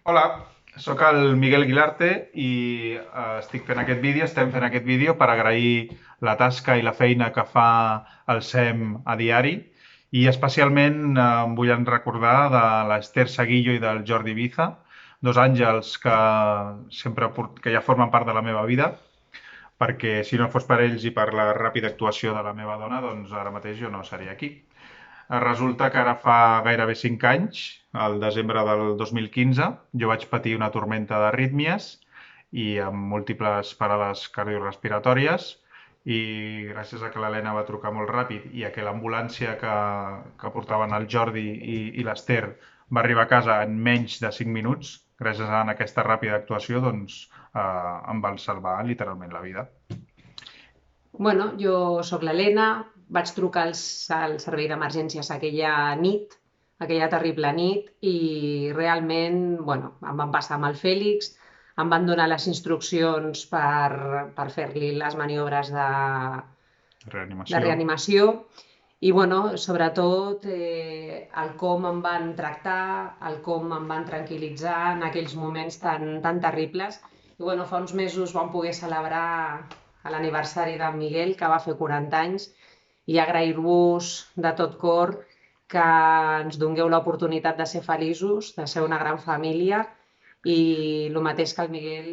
Hola, sóc el Miguel Guilarte i estem fent aquest vídeo per agrair la tasca i la feina que fa el SEM a diari i especialment em vull recordar de l'Esther Seguillo i del Jordi Biza, dos àngels que ja formen part de la meva vida, perquè si no fos per ells i per la ràpida actuació de la meva dona, doncs ara mateix jo no seria aquí. Resulta que ara fa gairebé 5 anys, al desembre del 2015, jo vaig patir una tormenta d'arrítmies i amb múltiples parades cardiorrespiratòries i gràcies a que l'Helena va trucar molt ràpid i a que l'ambulància que portaven el Jordi i l'Ester va arribar a casa en menys de 5 minuts, gràcies a aquesta ràpida actuació, doncs em van salvar literalment la vida. Jo sóc l'Helena, vaig trucar al servei d'emergències aquella terrible nit, i realment, em van passar amb el Fèlix, em van donar les instruccions per fer-li les maniobres de Reanimació. reanimació i, sobretot, el com em van tractar, el com em van tranquil·litzar en aquells moments tan terribles. I, fa uns mesos vam poder celebrar l'aniversari d'en Miguel, que va fer 40 anys, i agrair-vos de tot cor que ens dongueu l'oportunitat de ser feliços, de ser una gran família, i el mateix que el Miguel,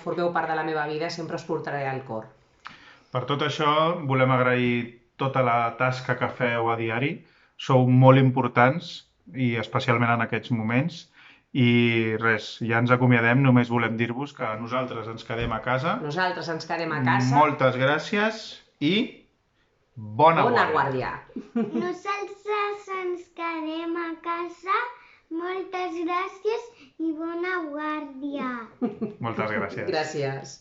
formeu part de la meva vida, sempre us portaré al cor. Per tot això, volem agrair tota la tasca que feu a diari. Sou molt importants i especialment en aquests moments. I res, ja ens acomiadem, només volem dir-vos que nosaltres ens quedem a casa. Nosaltres ens quedem a casa. Moltes gràcies i bona Bona guàrdia. guàrdia. Nosaltres ens quedem a casa. Moltes gràcies i bona guàrdia. Moltes gràcies. Gràcies.